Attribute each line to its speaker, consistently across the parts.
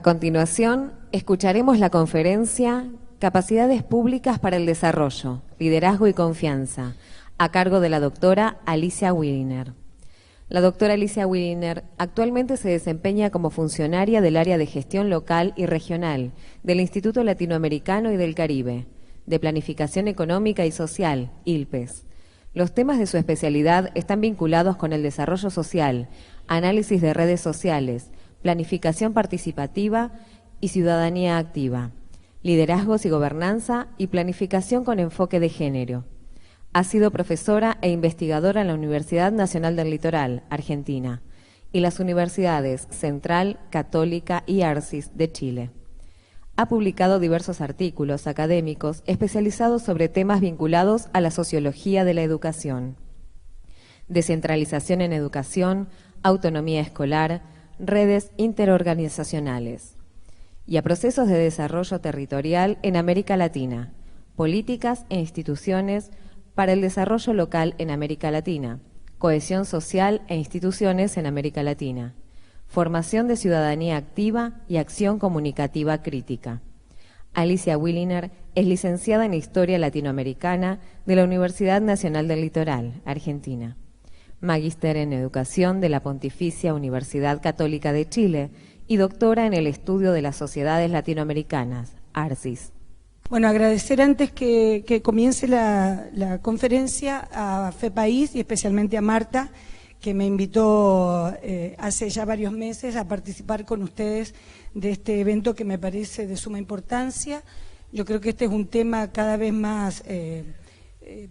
Speaker 1: A continuación, escucharemos la conferencia Capacidades Públicas para el Desarrollo, Liderazgo y Confianza, a cargo de la doctora Alicia Wiliner. La doctora Alicia Wiliner actualmente se desempeña como funcionaria del área de gestión local y regional del Instituto Latinoamericano y del Caribe, de Planificación Económica y Social, ILPES. Los temas de su especialidad están vinculados con el desarrollo social, análisis de redes sociales, planificación participativa y ciudadanía activa, liderazgos y gobernanza y planificación con enfoque de género. Ha sido profesora e investigadora en la Universidad Nacional del Litoral, Argentina, y las universidades Central, Católica y Arcis de Chile. Ha publicado diversos artículos académicos especializados sobre temas vinculados a la sociología de la educación, descentralización en educación, autonomía escolar, redes interorganizacionales, y a procesos de desarrollo territorial en América Latina, políticas e instituciones para el desarrollo local en América Latina, cohesión social e instituciones en América Latina, formación de ciudadanía activa y acción comunicativa crítica. Alicia Wiliner es licenciada en Historia Latinoamericana de la Universidad Nacional del Litoral, Argentina, magíster en Educación de la Pontificia Universidad Católica de Chile y doctora en el estudio de las sociedades latinoamericanas, ARCIS.
Speaker 2: Bueno, agradecer antes que comience la conferencia a FEPAIS y especialmente a Marta, que me invitó hace ya varios meses a participar con ustedes de este evento que me parece de suma importancia. Yo creo que este es un tema cada vez más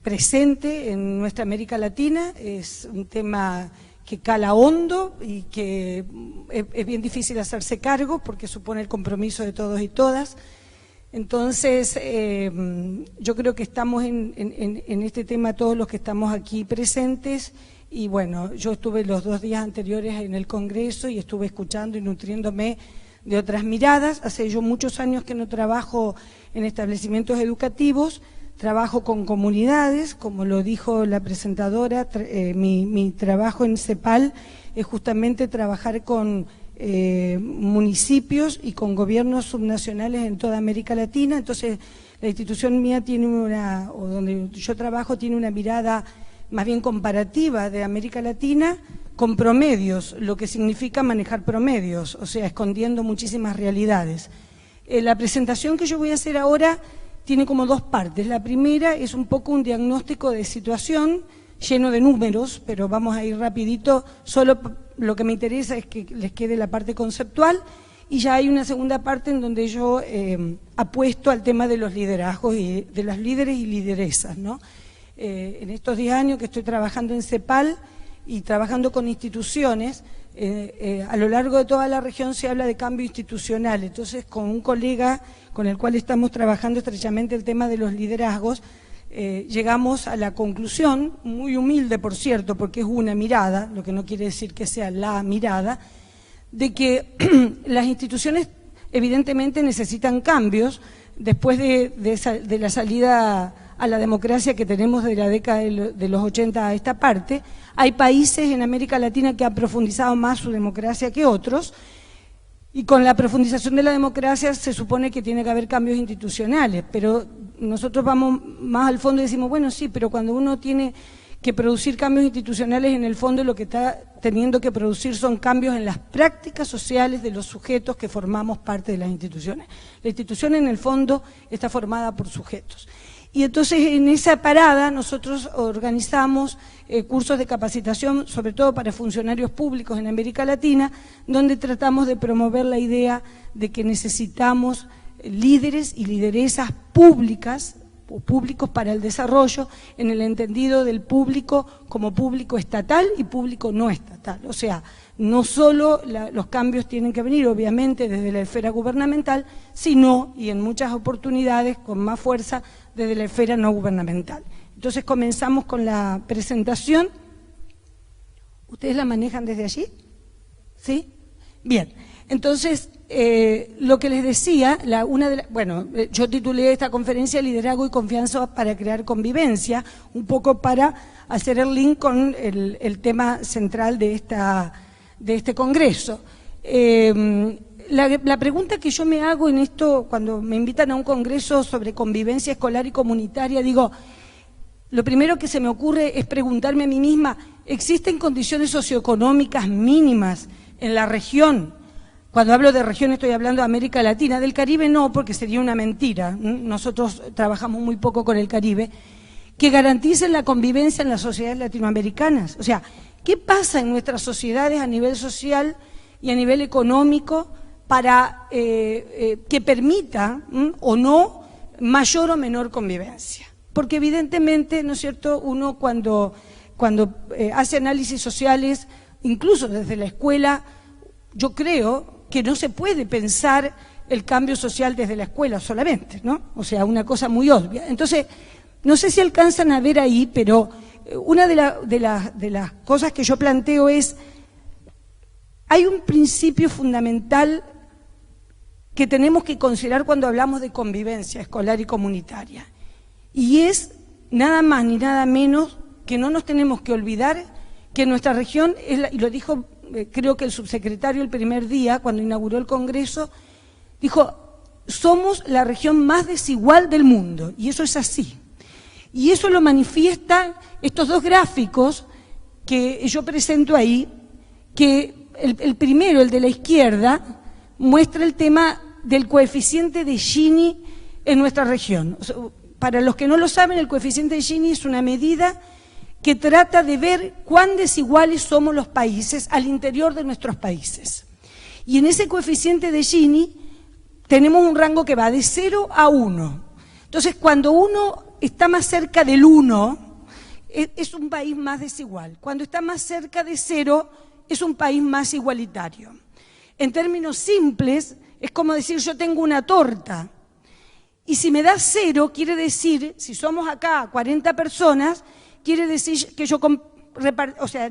Speaker 2: presente en nuestra América Latina, es un tema que cala hondo y que es bien difícil hacerse cargo porque supone el compromiso de todos y todas. Entonces, yo creo que estamos en este tema todos los que estamos aquí presentes y bueno, yo estuve los 2 días anteriores en el Congreso y estuve escuchando y nutriéndome de otras miradas. Hace yo muchos años que no trabajo en establecimientos educativos, trabajo con comunidades, como lo dijo la presentadora, mi trabajo en CEPAL es justamente trabajar con municipios y con gobiernos subnacionales en toda América Latina. Entonces la institución mía tiene o donde yo trabajo tiene una mirada más bien comparativa de América Latina con promedios, lo que significa manejar promedios, o sea, escondiendo muchísimas realidades. La presentación que yo voy a hacer ahora tiene como 2 partes. La primera es un poco un diagnóstico de situación lleno de números, pero vamos a ir rapidito, solo lo que me interesa es que les quede la parte conceptual y ya hay una segunda parte en donde yo apuesto al tema de los liderazgos y de las líderes y lideresas, ¿no? En estos 10 años que estoy trabajando en CEPAL y trabajando con instituciones, a lo largo de toda la región se habla de cambio institucional. Entonces, con un colega con el cual estamos trabajando estrechamente el tema de los liderazgos, llegamos a la conclusión, muy humilde por cierto, porque es una mirada, lo que no quiere decir que sea la mirada, de que las instituciones evidentemente necesitan cambios después de la salida a la democracia que tenemos de la década de los 80 a esta parte. Hay países en América Latina que han profundizado más su democracia que otros, y con la profundización de la democracia se supone que tiene que haber cambios institucionales, pero nosotros vamos más al fondo y decimos, bueno, sí, pero cuando uno tiene que producir cambios institucionales, en el fondo lo que está teniendo que producir son cambios en las prácticas sociales de los sujetos que formamos parte de las instituciones. La institución en el fondo está formada por sujetos. Y entonces en esa parada nosotros organizamos cursos de capacitación, sobre todo para funcionarios públicos en América Latina, donde tratamos de promover la idea de que necesitamos líderes y lideresas públicas o públicos para el desarrollo, en el entendido del público como público estatal y público no estatal. O sea, no solo los cambios tienen que venir obviamente desde la esfera gubernamental, sino, y en muchas oportunidades con más fuerza, desde la esfera no gubernamental. Entonces comenzamos con la presentación. ¿Ustedes la manejan desde allí? ¿Sí? Bien. Entonces, lo que les decía, yo titulé esta conferencia Liderazgo y Confianza para crear convivencia, un poco para hacer el link con el tema central de este congreso. la pregunta que yo me hago en esto, cuando me invitan a un congreso sobre convivencia escolar y comunitaria, digo, lo primero que se me ocurre es preguntarme a mí misma, ¿existen condiciones socioeconómicas mínimas en la región? Cuando hablo de región estoy hablando de América Latina, del Caribe no, porque sería una mentira, nosotros trabajamos muy poco con el Caribe, que garanticen la convivencia en las sociedades latinoamericanas. O sea, ¿qué pasa en nuestras sociedades a nivel social y a nivel económico para que permita o no mayor o menor convivencia? Porque evidentemente, ¿no es cierto?, uno cuando hace análisis sociales, incluso desde la escuela, yo creo que no se puede pensar el cambio social desde la escuela solamente, ¿no? O sea, una cosa muy obvia. Entonces, no sé si alcanzan a ver ahí, pero una de las cosas que yo planteo es, hay un principio fundamental que tenemos que considerar cuando hablamos de convivencia escolar y comunitaria, y es nada más ni nada menos que no nos tenemos que olvidar que nuestra región, y lo dijo creo que el subsecretario el primer día, cuando inauguró el Congreso, dijo, somos la región más desigual del mundo, y eso es así. Y eso lo manifiestan estos dos gráficos que yo presento ahí, que el primero, el de la izquierda, muestra el tema del coeficiente de Gini en nuestra región. O sea, para los que no lo saben, el coeficiente de Gini es una medida que trata de ver cuán desiguales somos los países al interior de nuestros países. Y en ese coeficiente de Gini tenemos un rango que va de 0 a 1. Entonces, cuando uno está más cerca del 1, es un país más desigual. Cuando está más cerca de 0, es un país más igualitario. En términos simples, es como decir, yo tengo una torta, y si me da 0, quiere decir, si somos acá 40 personas, quiere decir que yo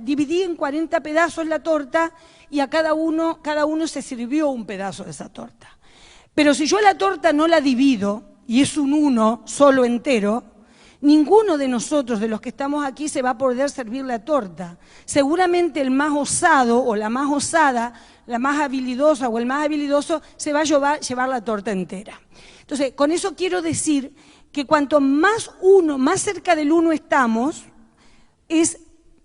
Speaker 2: dividí en 40 pedazos la torta y a cada uno se sirvió un pedazo de esa torta. Pero si yo la torta no la divido, y es un 1 solo entero, ninguno de nosotros, de los que estamos aquí, se va a poder servir la torta. Seguramente el más osado o la más osada, la más habilidosa o el más habilidoso, se va a llevar la torta entera. Entonces, con eso quiero decir que cuanto más cerca del 1 estamos, es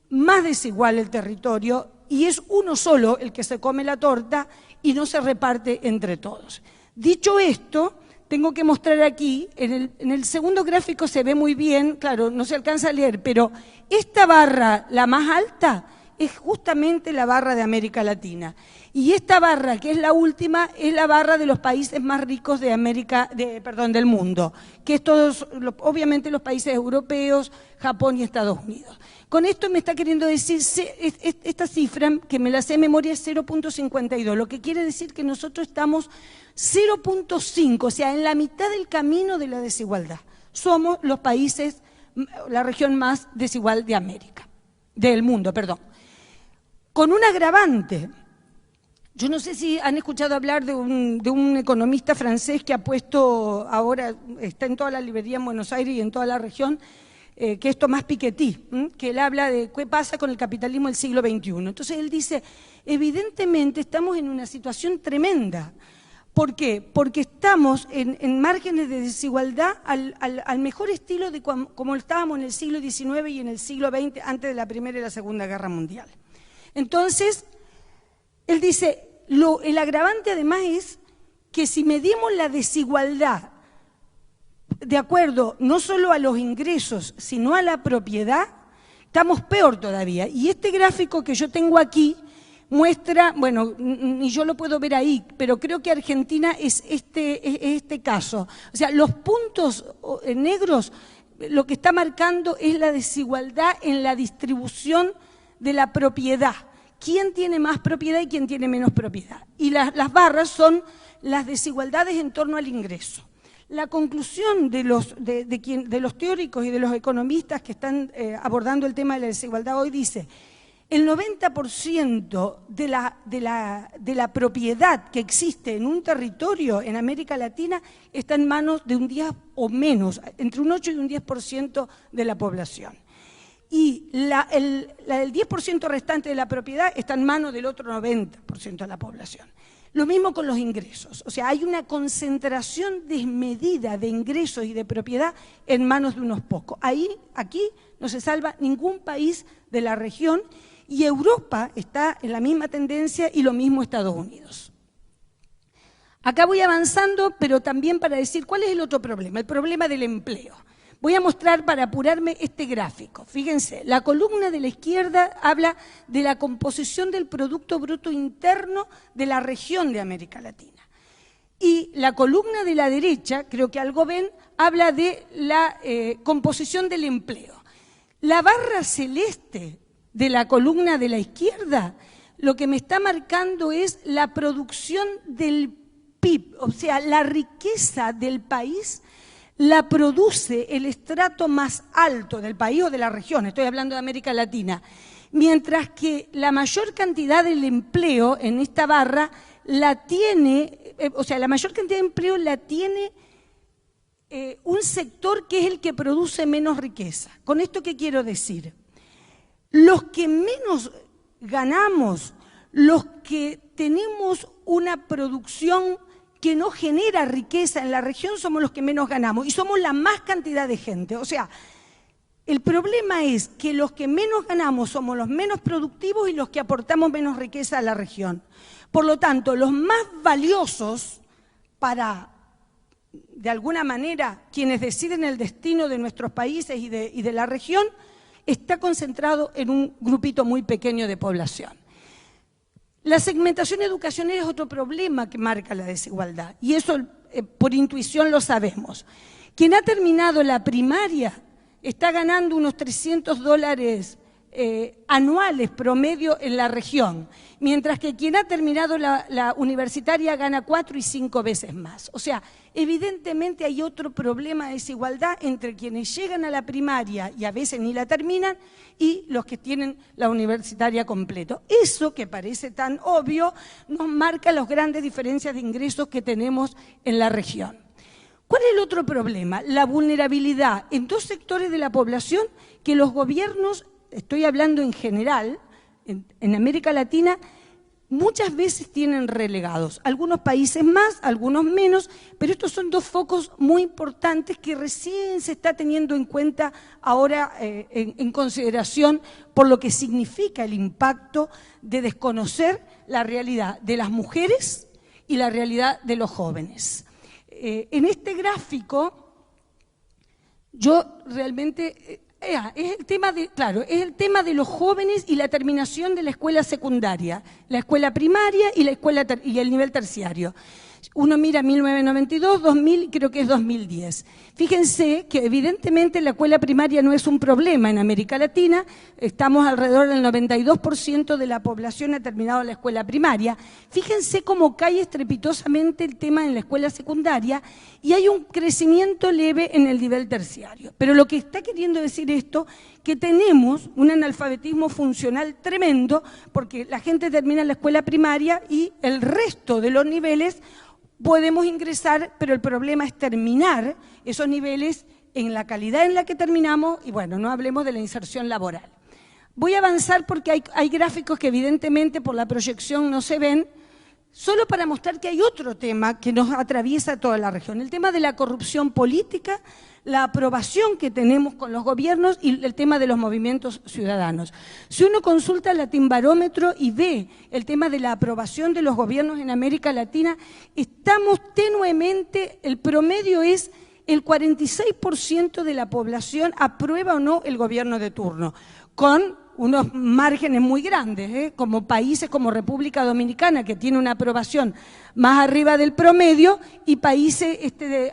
Speaker 2: más desigual el territorio y es uno solo el que se come la torta y no se reparte entre todos. Dicho esto, tengo que mostrar aquí, en el segundo gráfico se ve muy bien, claro, no se alcanza a leer, pero esta barra, la más alta, es justamente la barra de América Latina. Y esta barra, que es la última, es la barra de los países más ricos del mundo, que es obviamente los países europeos, Japón y Estados Unidos. Con esto me está queriendo decir, esta cifra, que me la sé de memoria, es 0.52, lo que quiere decir que nosotros estamos 0.5, o sea, en la mitad del camino de la desigualdad. Somos los países, la región más desigual de América, del mundo, perdón. Con un agravante. Yo no sé si han escuchado hablar de un economista francés que ha puesto, ahora está en toda la librería en Buenos Aires y en toda la región, que es Tomás Piketty, que él habla de qué pasa con el capitalismo del siglo XXI. Entonces él dice, evidentemente estamos en una situación tremenda. ¿Por qué? Porque estamos en márgenes de desigualdad al mejor estilo de como estábamos en el siglo XIX y en el siglo XX, antes de la Primera y la Segunda Guerra Mundial. Entonces, él dice, el agravante además es que si medimos la desigualdad de acuerdo no solo a los ingresos, sino a la propiedad, estamos peor todavía. Y este gráfico que yo tengo aquí muestra, bueno, ni yo lo puedo ver ahí, pero creo que Argentina es este caso. O sea, los puntos negros, lo que está marcando es la desigualdad en la distribución de la propiedad. ¿Quién tiene más propiedad y quién tiene menos propiedad? Y las barras son las desigualdades en torno al ingreso. La conclusión de los teóricos y de los economistas que están abordando el tema de la desigualdad hoy dice, el 90% de la propiedad que existe en un territorio en América Latina está en manos de un 10 o menos, entre un 8 y un 10% de la población. Y el 10% restante de la propiedad está en manos del otro 90% de la población. Lo mismo con los ingresos, o sea, hay una concentración desmedida de ingresos y de propiedad en manos de unos pocos. Aquí no se salva ningún país de la región y Europa está en la misma tendencia y lo mismo Estados Unidos. Acá voy avanzando, pero también para decir cuál es el otro problema, el problema del empleo. Voy a mostrar para apurarme este gráfico. Fíjense, la columna de la izquierda habla de la composición del Producto Bruto Interno de la región de América Latina. Y la columna de la derecha, creo que algo ven, habla de la composición del empleo. La barra celeste de la columna de la izquierda, lo que me está marcando es la producción del PIB, o sea, la riqueza del país la produce el estrato más alto del país o de la región, estoy hablando de América Latina, mientras que la mayor cantidad del empleo en esta barra la tiene, la mayor cantidad de empleo la tiene un sector que es el que produce menos riqueza. ¿Con esto qué quiero decir? Los que menos ganamos, los que tenemos una producción que no genera riqueza en la región, somos los que menos ganamos y somos la más cantidad de gente. O sea, el problema es que los que menos ganamos somos los menos productivos y los que aportamos menos riqueza a la región. Por lo tanto, los más valiosos para, de alguna manera, quienes deciden el destino de nuestros países y de la región, está concentrado en un grupito muy pequeño de población. La segmentación educacional es otro problema que marca la desigualdad y eso por intuición lo sabemos. Quien ha terminado la primaria está ganando unos $300 anuales promedio en la región, mientras que quien ha terminado la universitaria gana 4 y 5 veces más. O sea, evidentemente hay otro problema de desigualdad entre quienes llegan a la primaria y a veces ni la terminan y los que tienen la universitaria completo. Eso que parece tan obvio nos marca las grandes diferencias de ingresos que tenemos en la región. ¿Cuál es el otro problema? La vulnerabilidad en dos sectores de la población que los gobiernos, estoy hablando en general, en América Latina, muchas veces tienen relegados. Algunos países más, algunos menos, pero estos son dos focos muy importantes que recién se está teniendo en cuenta ahora en consideración por lo que significa el impacto de desconocer la realidad de las mujeres y la realidad de los jóvenes. En este gráfico, yo realmente... es el tema de los jóvenes y la terminación de la escuela secundaria, la escuela primaria y el nivel terciario. Uno mira 1992, 2000 y creo que es 2010. Fíjense que evidentemente la escuela primaria no es un problema en América Latina, estamos alrededor del 92% de la población ha terminado la escuela primaria. Fíjense cómo cae estrepitosamente el tema en la escuela secundaria y hay un crecimiento leve en el nivel terciario. Pero lo que está queriendo decir esto, que tenemos un analfabetismo funcional tremendo porque la gente termina la escuela primaria y el resto de los niveles podemos ingresar, pero el problema es terminar esos niveles en la calidad en la que terminamos y bueno, no hablemos de la inserción laboral. Voy a avanzar porque hay gráficos que evidentemente por la proyección no se ven, solo para mostrar que hay otro tema que nos atraviesa toda la región, el tema de la corrupción política, la aprobación que tenemos con los gobiernos y el tema de los movimientos ciudadanos. Si uno consulta el Latinbarómetro y ve el tema de la aprobación de los gobiernos en América Latina, estamos tenuemente, el promedio es el 46% de la población aprueba o no el gobierno de turno, con unos márgenes muy grandes, como países como República Dominicana, que tiene una aprobación más arriba del promedio, y países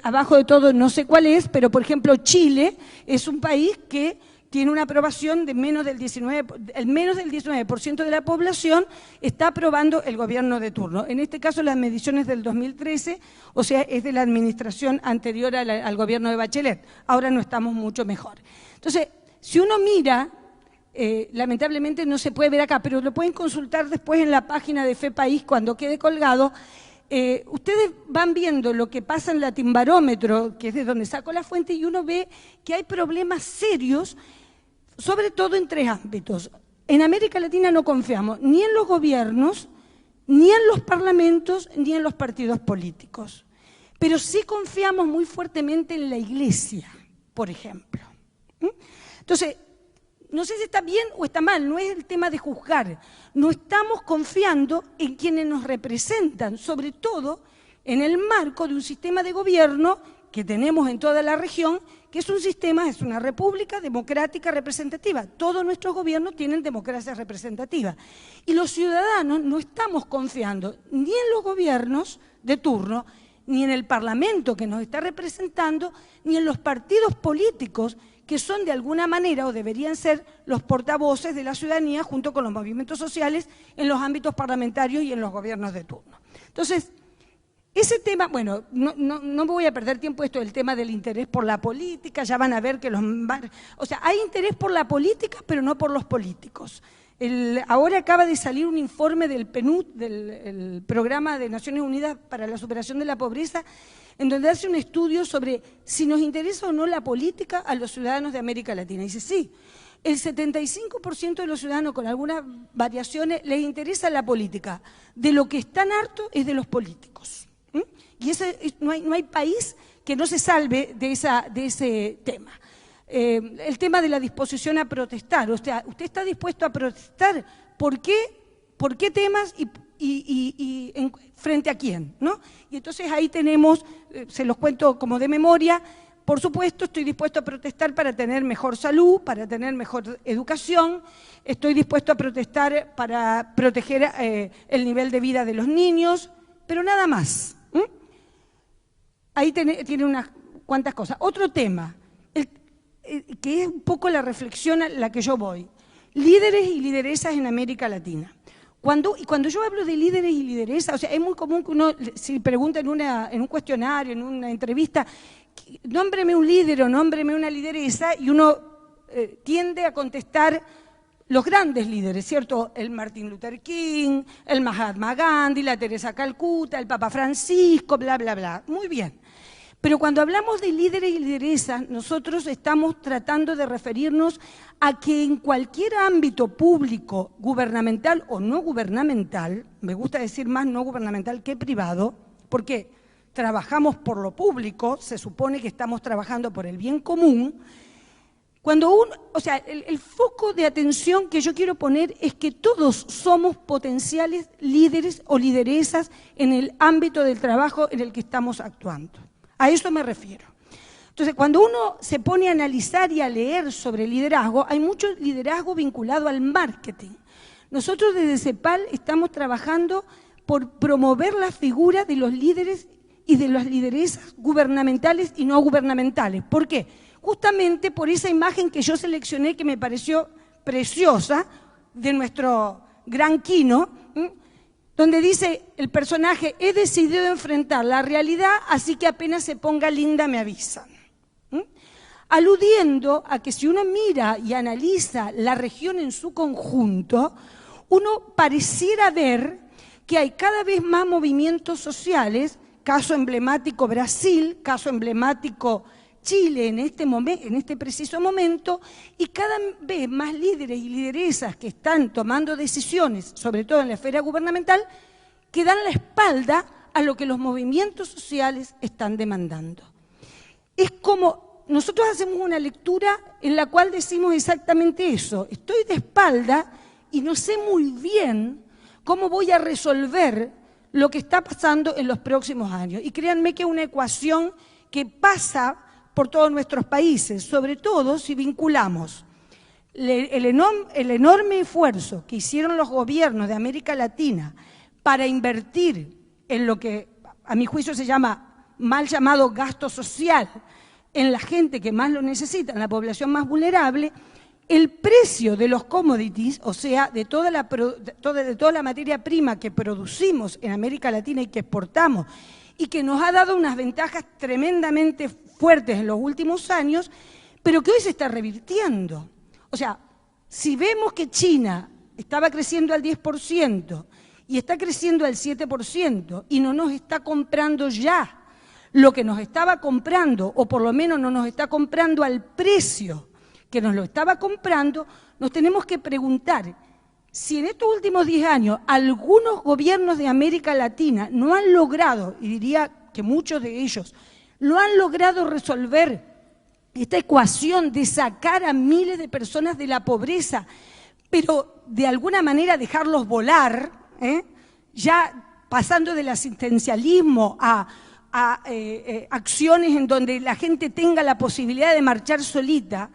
Speaker 2: abajo de todo, no sé cuál es, pero por ejemplo Chile es un país que tiene una aprobación de menos del 19%, el menos del 19% de la población está aprobando el gobierno de turno. En este caso las mediciones del 2013, o sea, es de la administración anterior al gobierno de Bachelet. Ahora no estamos mucho mejor. Entonces, si uno mira... lamentablemente no se puede ver acá, pero lo pueden consultar después en la página de FEPAIS cuando quede colgado. Ustedes van viendo lo que pasa en Latinbarómetro, que es de donde saco la fuente, y uno ve que hay problemas serios, sobre todo en tres ámbitos. En América Latina no confiamos ni en los gobiernos, ni en los parlamentos ni en los partidos políticos. Pero sí confiamos muy fuertemente en la Iglesia, por ejemplo. Entonces, no sé si está bien o está mal, no es el tema de juzgar. No estamos confiando en quienes nos representan, sobre todo en el marco de un sistema de gobierno que tenemos en toda la región, que es un sistema, es una república democrática representativa. Todos nuestros gobiernos tienen democracia representativa. Y los ciudadanos no estamos confiando ni en los gobiernos de turno, ni en el Parlamento que nos está representando, ni en los partidos políticos que son de alguna manera o deberían ser los portavoces de la ciudadanía junto con los movimientos sociales en los ámbitos parlamentarios y en los gobiernos de turno. Entonces, ese tema, bueno, no me voy a perder tiempo esto del tema del interés por la política, ya van a ver que o sea, hay interés por la política, pero no por los políticos. Ahora acaba de salir un informe del PNUD, del Programa de Naciones Unidas para la Superación de la Pobreza, en donde hace un estudio sobre si nos interesa o no la política a los ciudadanos de América Latina. Y dice, sí, el 75% de los ciudadanos, con algunas variaciones, les interesa la política. De lo que están hartos es de los políticos. Y no hay país que no se salve de ese tema. El tema de la disposición a protestar, o sea, ¿usted está dispuesto a protestar? ¿Por qué temas y frente a quién? ¿No? Y entonces ahí tenemos, se los cuento como de memoria, por supuesto estoy dispuesto a protestar para tener mejor salud, para tener mejor educación, estoy dispuesto a protestar para proteger el nivel de vida de los niños, pero nada más. Ahí tiene unas cuantas cosas. Otro tema, que es un poco la reflexión a la que yo voy. Líderes y lideresas en América Latina. Cuando yo hablo de líderes y lideresas, o sea, es muy común que uno, si pregunta en un cuestionario, en una entrevista, nómbreme un líder o nómbreme una lideresa, y uno tiende a contestar los grandes líderes, ¿cierto? El Martin Luther King, el Mahatma Gandhi, la Teresa Calcuta, el Papa Francisco, bla, bla, bla. Muy bien. Pero cuando hablamos de líderes y lideresas, nosotros estamos tratando de referirnos a que en cualquier ámbito público, gubernamental o no gubernamental, me gusta decir más no gubernamental que privado, porque trabajamos por lo público, se supone que estamos trabajando por el bien común. O sea, el foco de atención que yo quiero poner es que todos somos potenciales líderes o lideresas en el ámbito del trabajo en el que estamos actuando. A eso me refiero. Entonces, cuando uno se pone a analizar y a leer sobre liderazgo, hay mucho liderazgo vinculado al marketing. Nosotros desde CEPAL estamos trabajando por promover la figura de los líderes y de las lideresas gubernamentales y no gubernamentales. ¿Por qué? Justamente por esa imagen que yo seleccioné que me pareció preciosa de nuestro gran Quino, donde dice el personaje, he decidido enfrentar la realidad, así que apenas se ponga linda me avisan. Aludiendo a que si uno mira y analiza la región en su conjunto, uno pareciera ver que hay cada vez más movimientos sociales, caso emblemático Brasil, caso emblemático Chile en este preciso momento, y cada vez más líderes y lideresas que están tomando decisiones, sobre todo en la esfera gubernamental, que dan la espalda a lo que los movimientos sociales están demandando. Es como, nosotros hacemos una lectura en la cual decimos exactamente eso, estoy de espalda y no sé muy bien cómo voy a resolver lo que está pasando en los próximos años. Y créanme que es una ecuación que pasa por todos nuestros países, sobre todo si vinculamos el enorme esfuerzo que hicieron los gobiernos de América Latina para invertir en lo que a mi juicio se llama mal llamado gasto social, en la gente que más lo necesita, en la población más vulnerable, el precio de los commodities, o sea, de toda la materia prima que producimos en América Latina y que exportamos, y que nos ha dado unas ventajas tremendamente fuertes en los últimos años, pero que hoy se está revirtiendo. O sea, si vemos que China estaba creciendo al 10% y está creciendo al 7% y no nos está comprando ya lo que nos estaba comprando, o por lo menos no nos está comprando al precio que nos lo estaba comprando, nos tenemos que preguntar si en estos últimos 10 años algunos gobiernos de América Latina no han logrado, y diría que muchos de ellos, no han logrado resolver esta ecuación de sacar a miles de personas de la pobreza, pero de alguna manera dejarlos volar, ya pasando del asistencialismo a acciones en donde la gente tenga la posibilidad de marchar solita,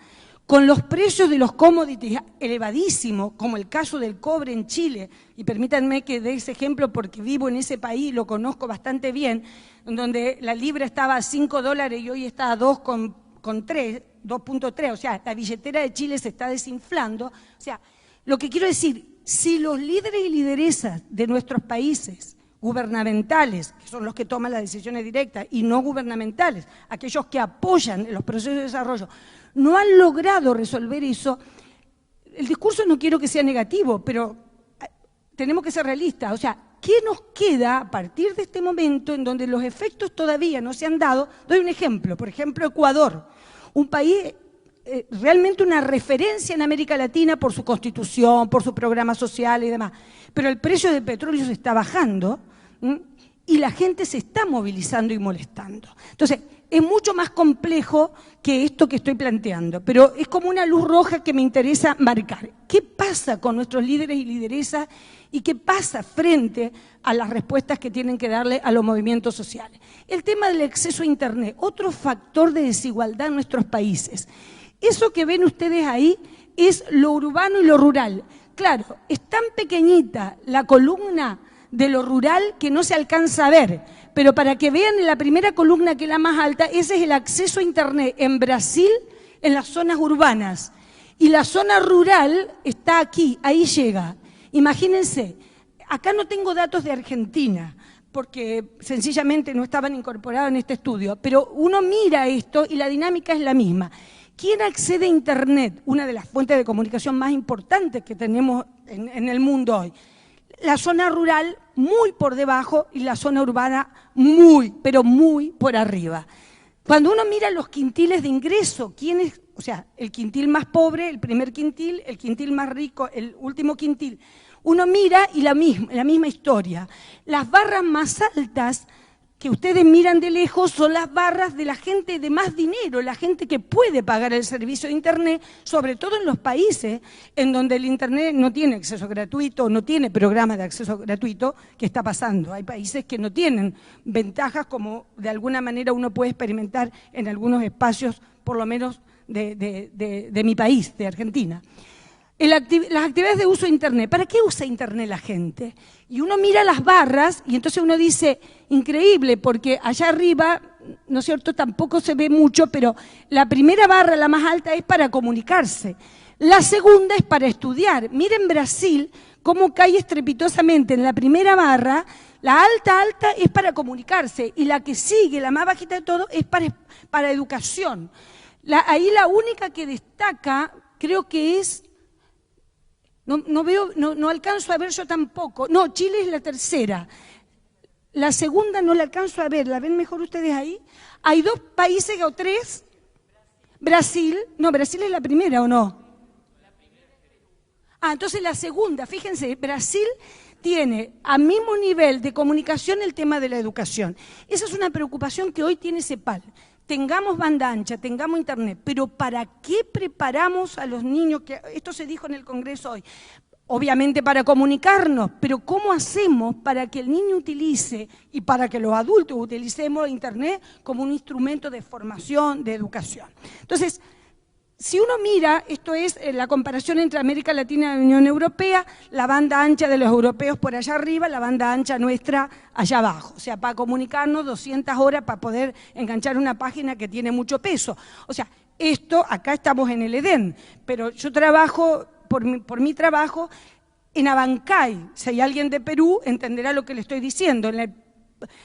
Speaker 2: con los precios de los commodities elevadísimos, como el caso del cobre en Chile, y permítanme que dé ese ejemplo porque vivo en ese país y lo conozco bastante bien, en donde la libra estaba a $5 y hoy está a 2,3, o sea, la billetera de Chile se está desinflando. O sea, lo que quiero decir, si los líderes y lideresas de nuestros países gubernamentales, que son los que toman las decisiones directas, y no gubernamentales, aquellos que apoyan los procesos de desarrollo, no han logrado resolver eso, el discurso no quiero que sea negativo, pero tenemos que ser realistas. O sea, ¿qué nos queda a partir de este momento en donde los efectos todavía no se han dado? Doy un ejemplo, por ejemplo, Ecuador, un país realmente una referencia en América Latina por su constitución, por su programa social y demás, pero el precio del petróleo se está bajando y la gente se está movilizando y molestando. Entonces, es mucho más complejo que esto que estoy planteando, pero es como una luz roja que me interesa marcar. ¿Qué pasa con nuestros líderes y lideresas y qué pasa frente a las respuestas que tienen que darle a los movimientos sociales? El tema del acceso a Internet, otro factor de desigualdad en nuestros países. Eso que ven ustedes ahí es lo urbano y lo rural. Claro, es tan pequeñita la columna de lo rural que no se alcanza a ver, pero para que vean en la primera columna, que es la más alta, ese es el acceso a Internet en Brasil, en las zonas urbanas. Y la zona rural está aquí, ahí llega. Imagínense, acá no tengo datos de Argentina, porque sencillamente no estaban incorporados en este estudio, pero uno mira esto y la dinámica es la misma. ¿Quién accede a Internet? Una de las fuentes de comunicación más importantes que tenemos en el mundo hoy. La zona rural muy por debajo y la zona urbana muy, pero muy por arriba. Cuando uno mira los quintiles de ingreso, ¿quién es? O sea, el quintil más pobre, el primer quintil, el quintil más rico, el último quintil. Uno mira y la misma historia. Las barras más altas que ustedes miran de lejos son las barras de la gente de más dinero, la gente que puede pagar el servicio de Internet, sobre todo en los países en donde el Internet no tiene acceso gratuito, no tiene programas de acceso gratuito, que está pasando. Hay países que no tienen ventajas como de alguna manera uno puede experimentar en algunos espacios, por lo menos de mi país, de Argentina. Las actividades de uso de Internet. ¿Para qué usa Internet la gente? Y uno mira las barras y entonces uno dice, increíble, porque allá arriba, ¿no es cierto?, tampoco se ve mucho, pero la primera barra, la más alta, es para comunicarse. La segunda es para estudiar. Miren Brasil, cómo cae estrepitosamente en la primera barra. La alta es para comunicarse y la que sigue, la más bajita de todo, es para educación. Ahí la única que destaca, creo que es... No alcanzo a ver yo tampoco. No, Chile es la tercera. La segunda no la alcanzo a ver. ¿La ven mejor ustedes ahí? Hay dos países o tres. Brasil. No, Brasil es la primera, ¿o no? Entonces la segunda. Fíjense, Brasil tiene al mismo nivel de comunicación el tema de la educación. Esa es una preocupación que hoy tiene CEPAL. Tengamos banda ancha, tengamos Internet, pero ¿para qué preparamos a los niños? Esto se dijo en el Congreso hoy. Obviamente para comunicarnos, pero ¿cómo hacemos para que el niño utilice y para que los adultos utilicemos Internet como un instrumento de formación, de educación? Entonces, si uno mira, esto es la comparación entre América Latina y la Unión Europea, la banda ancha de los europeos por allá arriba, la banda ancha nuestra allá abajo. O sea, para comunicarnos 200 horas para poder enganchar una página que tiene mucho peso. O sea, acá estamos en el Edén, pero yo trabajo, por mi trabajo, en Abancay. Si hay alguien de Perú, entenderá lo que le estoy diciendo. En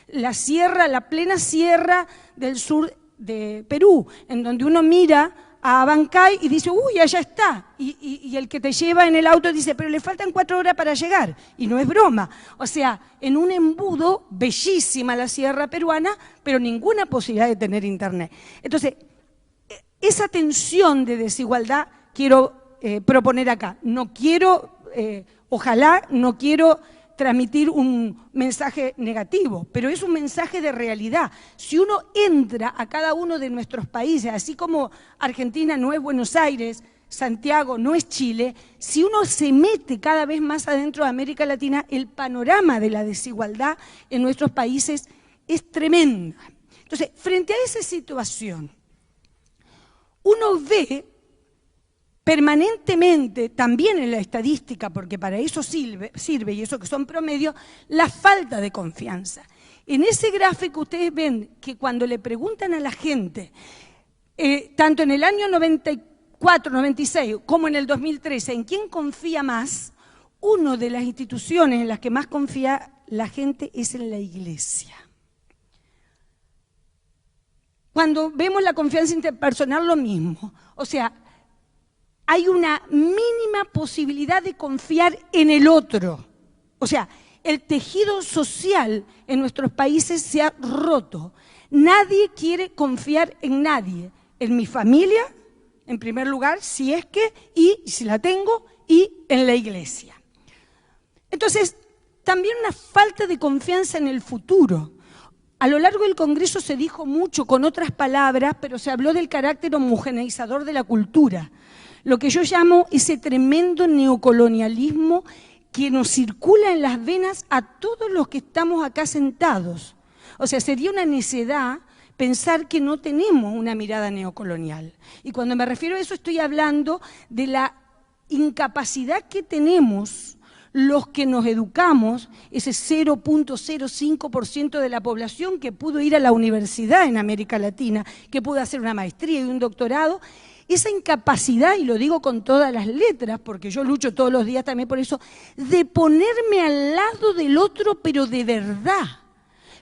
Speaker 2: la sierra, la plena sierra del sur de Perú, en donde uno mira a Abancay y dice, uy, allá está. Y el que te lleva en el auto dice, pero le faltan 4 horas para llegar. Y no es broma. O sea, en un embudo, bellísima la sierra peruana, pero ninguna posibilidad de tener Internet. Entonces, esa tensión de desigualdad quiero proponer acá. No quiero ojalá, no quiero transmitir un mensaje negativo, pero es un mensaje de realidad. Si uno entra a cada uno de nuestros países, así como Argentina no es Buenos Aires, Santiago no es Chile, si uno se mete cada vez más adentro de América Latina, el panorama de la desigualdad en nuestros países es tremendo. Entonces, frente a esa situación, uno ve permanentemente, también en la estadística, porque para eso sirve y eso que son promedios, la falta de confianza. En ese gráfico ustedes ven que cuando le preguntan a la gente, tanto en el año 94, 96, como en el 2013, ¿en quién confía más? Una de las instituciones en las que más confía la gente es en la iglesia. Cuando vemos la confianza interpersonal, lo mismo. O sea, hay una mínima posibilidad de confiar en el otro. O sea, el tejido social en nuestros países se ha roto. Nadie quiere confiar en nadie. En mi familia, en primer lugar, si es que, y si la tengo, y en la iglesia. Entonces, también una falta de confianza en el futuro. A lo largo del Congreso se dijo mucho con otras palabras, pero se habló del carácter homogeneizador de la cultura. Lo que yo llamo ese tremendo neocolonialismo que nos circula en las venas a todos los que estamos acá sentados. O sea, sería una necedad pensar que no tenemos una mirada neocolonial. Y cuando me refiero a eso estoy hablando de la incapacidad que tenemos los que nos educamos, ese 0.05% de la población que pudo ir a la universidad en América Latina, que pudo hacer una maestría y un doctorado, esa incapacidad, y lo digo con todas las letras, porque yo lucho todos los días también por eso, de ponerme al lado del otro, pero de verdad,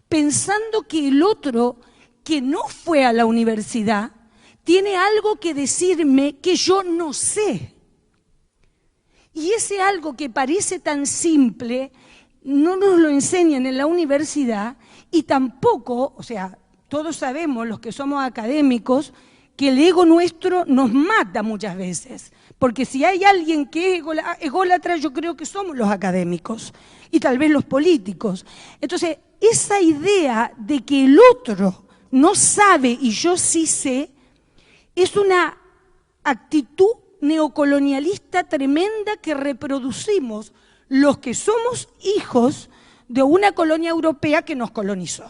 Speaker 2: pensando que el otro, que no fue a la universidad, tiene algo que decirme que yo no sé. Y ese algo que parece tan simple, no nos lo enseñan en la universidad y tampoco, o sea, todos sabemos, los que somos académicos, que el ego nuestro nos mata muchas veces. Porque si hay alguien que es ególatra, yo creo que somos los académicos y tal vez los políticos. Entonces, esa idea de que el otro no sabe y yo sí sé, es una actitud neocolonialista tremenda que reproducimos los que somos hijos de una colonia europea que nos colonizó.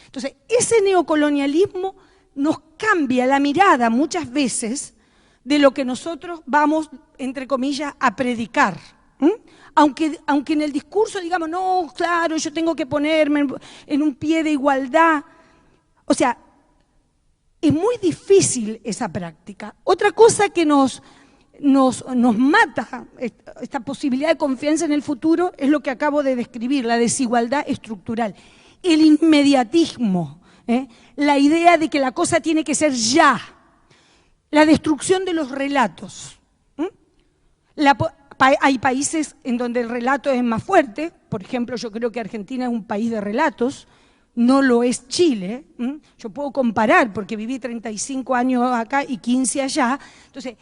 Speaker 2: Entonces, ese neocolonialismo nos cambia la mirada muchas veces de lo que nosotros vamos, entre comillas, a predicar. Aunque en el discurso digamos, no, claro, yo tengo que ponerme en un pie de igualdad. O sea, es muy difícil esa práctica. Otra cosa que nos mata esta posibilidad de confianza en el futuro es lo que acabo de describir, la desigualdad estructural, el inmediatismo, la idea de que la cosa tiene que ser ya, la destrucción de los relatos. Hay países en donde el relato es más fuerte, por ejemplo, yo creo que Argentina es un país de relatos, no lo es Chile. Yo puedo comparar porque viví 35 años acá y 15 allá, entonces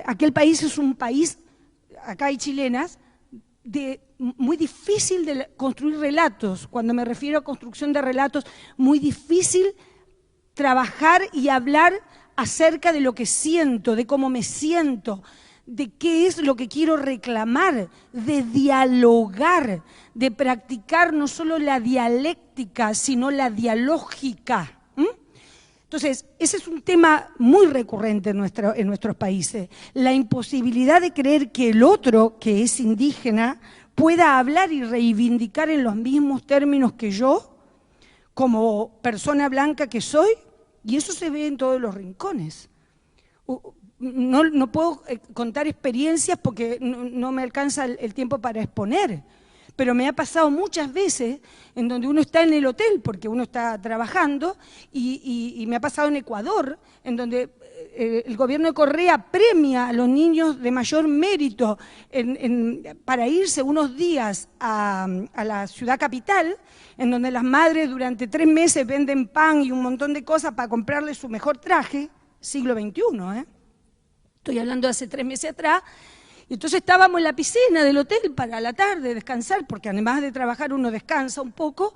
Speaker 2: aquel país es un país, acá hay chilenas, muy difícil de construir relatos. Cuando me refiero a construcción de relatos, muy difícil trabajar y hablar acerca de lo que siento, de cómo me siento, de qué es lo que quiero reclamar, de dialogar, de practicar no solo la dialéctica, sino la dialógica. Entonces, ese es un tema muy recurrente en nuestros países, la imposibilidad de creer que el otro, que es indígena, pueda hablar y reivindicar en los mismos términos que yo, como persona blanca que soy, y eso se ve en todos los rincones. No puedo contar experiencias porque no me alcanza el tiempo para exponer, pero me ha pasado muchas veces en donde uno está en el hotel porque uno está trabajando y me ha pasado en Ecuador, en donde el gobierno de Correa premia a los niños de mayor mérito para irse unos días a la ciudad capital, en donde las madres durante 3 meses venden pan y un montón de cosas para comprarle su mejor traje, siglo XXI, Estoy hablando de hace 3 meses atrás, Y entonces estábamos en la piscina del hotel para la tarde descansar, porque además de trabajar uno descansa un poco,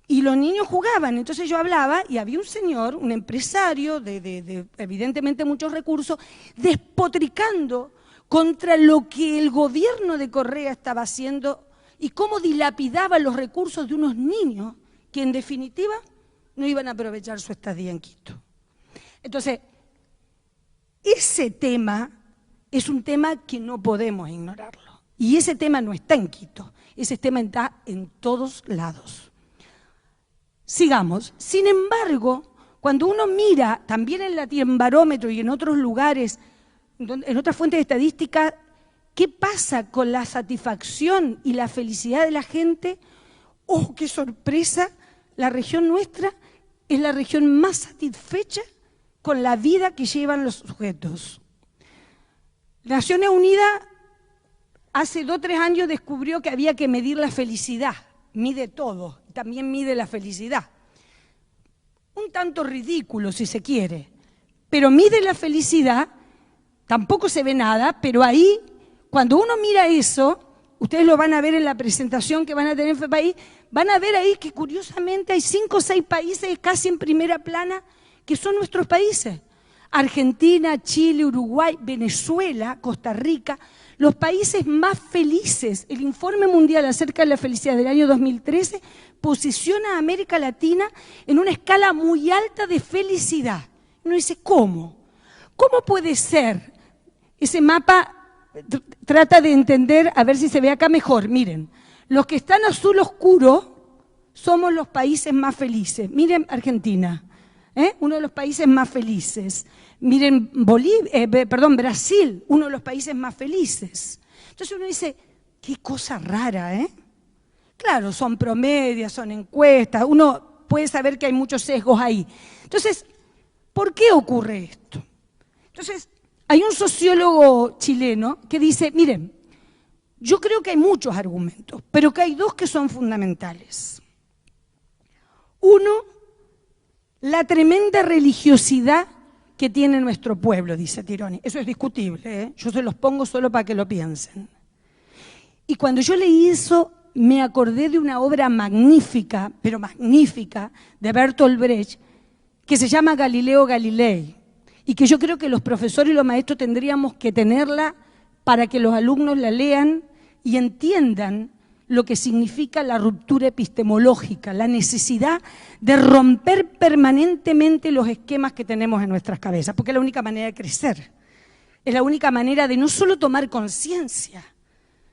Speaker 2: y los niños jugaban. Entonces yo hablaba y había un señor, un empresario de evidentemente muchos recursos, despotricando contra lo que el gobierno de Correa estaba haciendo y cómo dilapidaba los recursos de unos niños que en definitiva no iban a aprovechar su estadía en Quito. Entonces, ese tema es un tema que no podemos ignorarlo. Y ese tema no está en Quito, ese tema está en todos lados. Sigamos. Sin embargo, cuando uno mira también en Latinobarómetro y en otros lugares, en otras fuentes de estadística, ¿qué pasa con la satisfacción y la felicidad de la gente? ¡Oh, qué sorpresa! La región nuestra es la región más satisfecha con la vida que llevan los sujetos. Naciones Unidas hace 2 o 3 años descubrió que había que medir la felicidad, mide todo, también mide la felicidad. Un tanto ridículo si se quiere, pero mide la felicidad, tampoco se ve nada, pero ahí, cuando uno mira eso, ustedes lo van a ver en la presentación que van a tener en FEPAIS, van a ver ahí que curiosamente hay 5 o 6 países casi en primera plana que son nuestros países. Argentina, Chile, Uruguay, Venezuela, Costa Rica, los países más felices. El informe mundial acerca de la felicidad del año 2013 posiciona a América Latina en una escala muy alta de felicidad. Uno dice, ¿cómo? ¿Cómo puede ser? Ese mapa trata de entender, a ver si se ve acá mejor. Miren, los que están azul oscuro somos los países más felices. Miren Argentina, uno de los países más felices. Miren Brasil, uno de los países más felices. Entonces uno dice, qué cosa rara, ¿eh? Claro, son promedios, son encuestas, uno puede saber que hay muchos sesgos ahí. Entonces, ¿por qué ocurre esto? Entonces, hay un sociólogo chileno que dice, miren, yo creo que hay muchos argumentos, pero que hay 2 que son fundamentales. Uno, la tremenda religiosidad que tiene nuestro pueblo, dice Tironi. Eso es discutible, ¿eh? Yo se los pongo solo para que lo piensen. Y cuando yo leí eso, me acordé de una obra magnífica, pero magnífica, de Bertolt Brecht, que se llama Galileo Galilei, y que yo creo que los profesores y los maestros tendríamos que tenerla para que los alumnos la lean y entiendan lo que significa la ruptura epistemológica, la necesidad de romper permanentemente los esquemas que tenemos en nuestras cabezas, porque es la única manera de crecer, es la única manera de no solo tomar conciencia,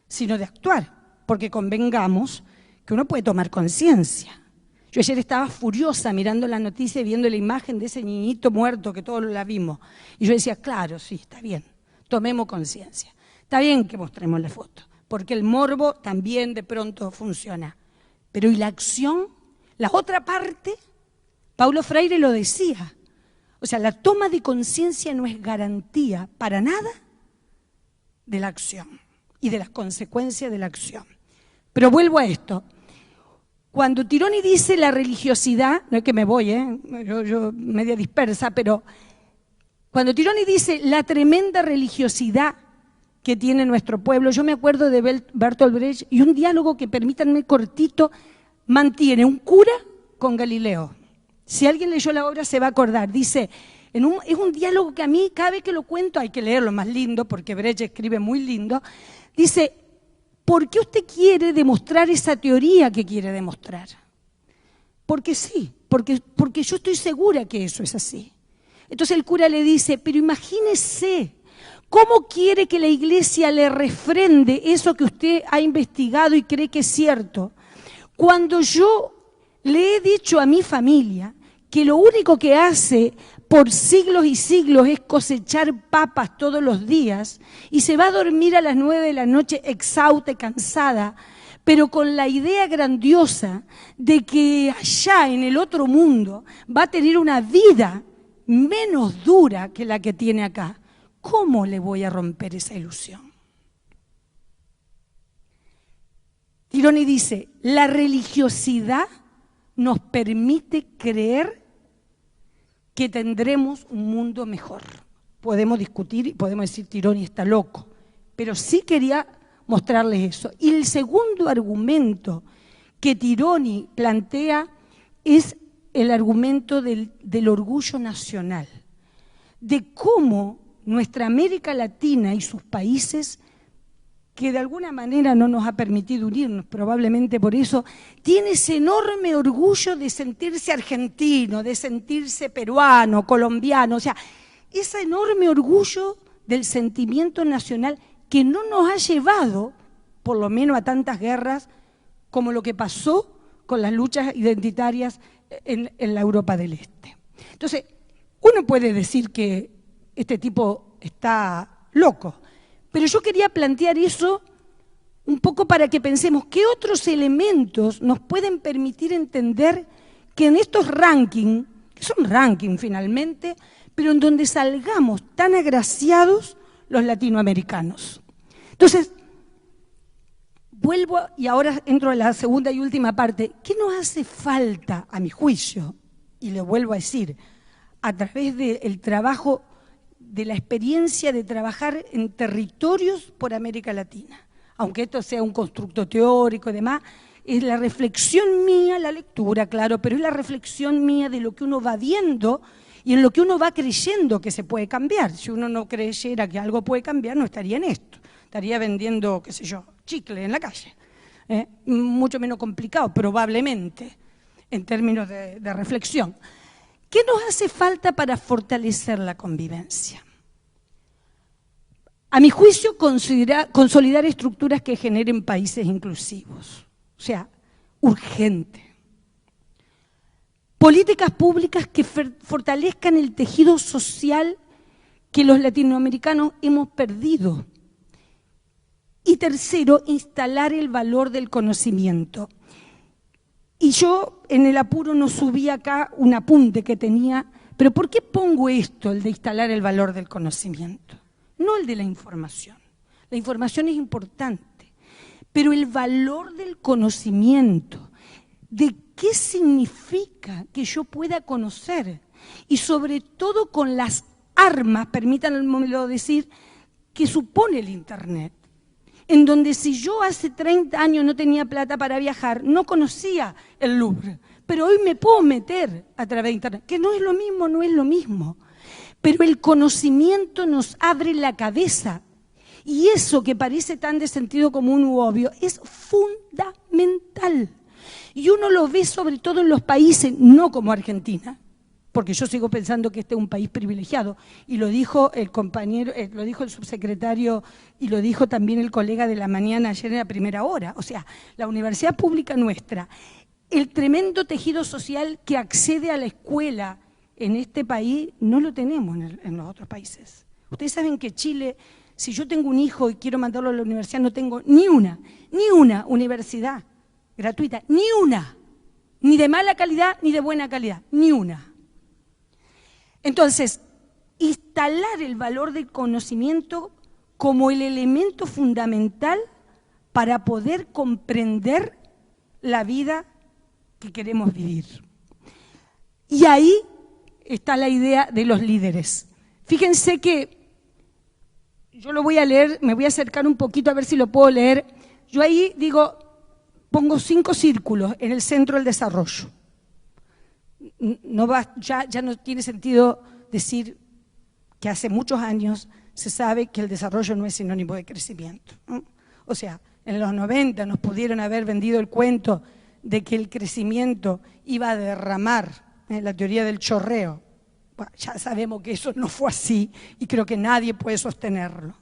Speaker 2: sino de actuar, porque convengamos que uno puede tomar conciencia. Yo ayer estaba furiosa mirando la noticia y viendo la imagen de ese niñito muerto que todos la vimos, y yo decía, claro, sí, está bien, tomemos conciencia, está bien que mostremos la foto, porque el morbo también de pronto funciona. Pero ¿y la acción? La otra parte, Paulo Freire lo decía, o sea, la toma de conciencia no es garantía para nada de la acción y de las consecuencias de la acción. Pero vuelvo a esto. Cuando Tironi dice la religiosidad, no es que me voy, yo media dispersa, pero cuando Tironi dice la tremenda religiosidad que tiene nuestro pueblo, yo me acuerdo de Bertolt Brecht y un diálogo que, permítanme cortito, mantiene un cura con Galileo. Si alguien leyó la obra se va a acordar. Dice, es un diálogo que a mí cada vez que lo cuento, hay que leerlo más lindo porque Brecht escribe muy lindo, dice, ¿por qué usted quiere demostrar esa teoría que quiere demostrar? Porque sí, porque yo estoy segura que eso es así. Entonces el cura le dice, pero imagínese, ¿cómo quiere que la iglesia le refrende eso que usted ha investigado y cree que es cierto? Cuando yo le he dicho a mi familia que lo único que hace por siglos y siglos es cosechar papas todos los días y se va a dormir a las 9 de la noche exhausta y cansada, pero con la idea grandiosa de que allá en el otro mundo va a tener una vida menos dura que la que tiene acá. ¿Cómo le voy a romper esa ilusión? Tironi dice, la religiosidad nos permite creer que tendremos un mundo mejor. Podemos discutir y podemos decir Tironi está loco, pero sí quería mostrarles eso. Y el segundo argumento que Tironi plantea es el argumento del orgullo nacional, de cómo nuestra América Latina y sus países, que de alguna manera no nos ha permitido unirnos, probablemente por eso, tiene ese enorme orgullo de sentirse argentino, de sentirse peruano, colombiano, o sea, ese enorme orgullo del sentimiento nacional que no nos ha llevado, por lo menos, a tantas guerras como lo que pasó con las luchas identitarias en la Europa del Este. Entonces, uno puede decir que este tipo está loco, pero yo quería plantear eso un poco para que pensemos qué otros elementos nos pueden permitir entender que en estos rankings, que son rankings finalmente, pero en donde salgamos tan agraciados los latinoamericanos. Entonces, vuelvo y ahora entro a la segunda y última parte. ¿Qué nos hace falta, a mi juicio? Y le vuelvo a decir, a través del trabajo, de la experiencia de trabajar en territorios por América Latina, aunque esto sea un constructo teórico y demás, es la reflexión mía, la lectura, claro, pero es la reflexión mía de lo que uno va viendo y en lo que uno va creyendo que se puede cambiar. Si uno no creyera que algo puede cambiar, no estaría en esto, estaría vendiendo, qué sé yo, chicle en la calle. Mucho menos complicado, probablemente, en términos de reflexión. ¿Qué nos hace falta para fortalecer la convivencia? A mi juicio, consolidar estructuras que generen países inclusivos. O sea, urgente. Políticas públicas que fortalezcan el tejido social que los latinoamericanos hemos perdido. Y tercero, instalar el valor del conocimiento. Y yo en el apuro no subí acá un apunte que tenía, pero ¿por qué pongo esto, el de instalar el valor del conocimiento? No el de la información. La información es importante, pero el valor del conocimiento, de qué significa que yo pueda conocer y sobre todo con las armas, permítanmelo decir, que supone el Internet. En donde si yo hace 30 años no tenía plata para viajar, no conocía el Louvre, pero hoy me puedo meter a través de Internet, que no es lo mismo, no es lo mismo. Pero el conocimiento nos abre la cabeza y eso que parece tan de sentido común u obvio es fundamental. Y uno lo ve sobre todo en los países, no como Argentina, porque yo sigo pensando que este es un país privilegiado, y lo dijo el compañero, lo dijo el subsecretario, y lo dijo también el colega de la mañana ayer en la primera hora. O sea, la universidad pública nuestra, el tremendo tejido social que accede a la escuela en este país, no lo tenemos en los otros países. Ustedes saben que Chile, si yo tengo un hijo y quiero mandarlo a la universidad, no tengo ni una universidad gratuita, ni una, ni de mala calidad ni de buena calidad, ni una. Entonces, instalar el valor del conocimiento como el elemento fundamental para poder comprender la vida que queremos vivir. Y ahí está la idea de los líderes. Fíjense que yo lo voy a leer, me voy a acercar un poquito a ver si lo puedo leer. Yo ahí digo, pongo 5 círculos en el centro del desarrollo. No va, ya no tiene sentido decir que hace muchos años se sabe que el desarrollo no es sinónimo de crecimiento, ¿no? O sea, en los 90 nos pudieron haber vendido el cuento de que el crecimiento iba a derramar, la teoría del chorreo. Bueno, ya sabemos que eso no fue así y creo que nadie puede sostenerlo,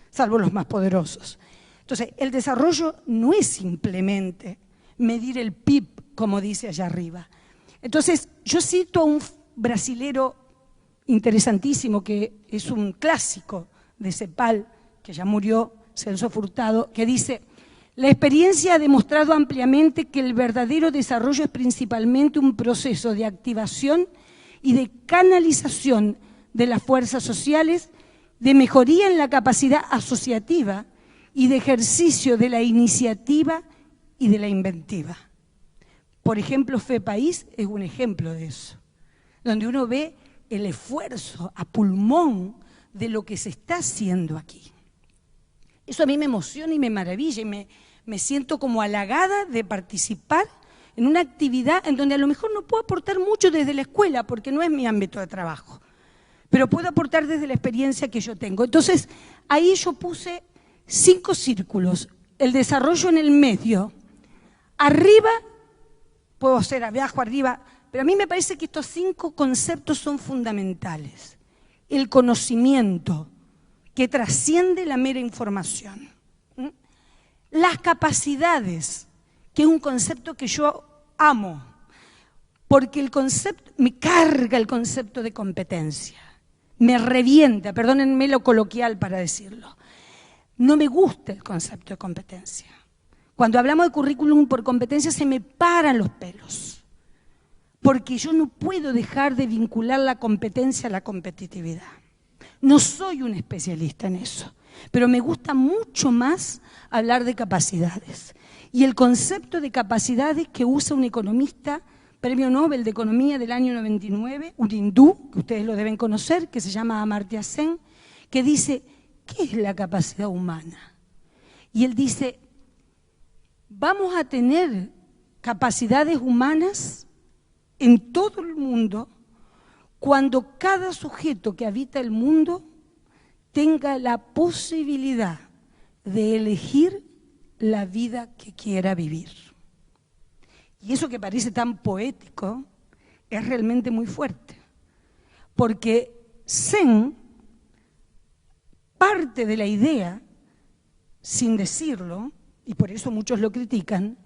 Speaker 2: salvo los más poderosos. Entonces, el desarrollo no es simplemente medir el PIB, como dice allá arriba. Entonces, yo cito a un brasilero interesantísimo que es un clásico de CEPAL, que ya murió, Celso Furtado, que dice: la experiencia ha demostrado ampliamente que el verdadero desarrollo es principalmente un proceso de activación y de canalización de las fuerzas sociales, de mejoría en la capacidad asociativa y de ejercicio de la iniciativa y de la inventiva. Por ejemplo, FEPAIS es un ejemplo de eso, donde uno ve el esfuerzo a pulmón de lo que se está haciendo aquí. Eso a mí me emociona y me maravilla y me siento como halagada de participar en una actividad en donde a lo mejor no puedo aportar mucho desde la escuela porque no es mi ámbito de trabajo, pero puedo aportar desde la experiencia que yo tengo. Entonces, ahí yo puse 5 círculos, el desarrollo en el medio, arriba, puedo hacer abajo, arriba, pero a mí me parece que estos 5 conceptos son fundamentales. El conocimiento, que trasciende la mera información. Las capacidades, que es un concepto que yo amo, porque el concepto, me carga el concepto de competencia, me revienta, perdónenme lo coloquial para decirlo. No me gusta el concepto de competencia. Cuando hablamos de currículum por competencia se me paran los pelos, porque yo no puedo dejar de vincular la competencia a la competitividad. No soy un especialista en eso, pero me gusta mucho más hablar de capacidades. Y el concepto de capacidades que usa un economista, Premio Nobel de Economía del año 99, un hindú, que ustedes lo deben conocer, que se llama Amartya Sen, que dice, ¿qué es la capacidad humana? Y él dice, vamos a tener capacidades humanas en todo el mundo cuando cada sujeto que habita el mundo tenga la posibilidad de elegir la vida que quiera vivir. Y eso que parece tan poético es realmente muy fuerte, porque Sen parte de la idea, sin decirlo, y por eso muchos lo critican,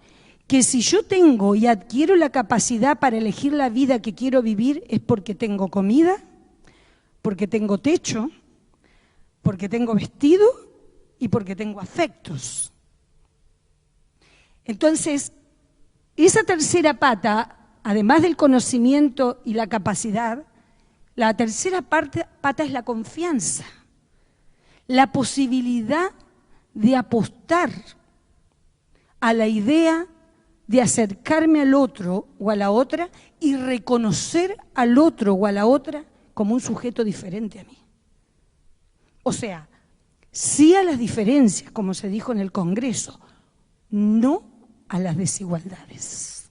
Speaker 2: que si yo tengo y adquiero la capacidad para elegir la vida que quiero vivir es porque tengo comida, porque tengo techo, porque tengo vestido y porque tengo afectos. Entonces, esa tercera pata, además del conocimiento y la capacidad, la tercera pata es la confianza, la posibilidad de apostar a la idea de acercarme al otro o a la otra y reconocer al otro o a la otra como un sujeto diferente a mí. O sea, sí a las diferencias, como se dijo en el Congreso, no a las desigualdades.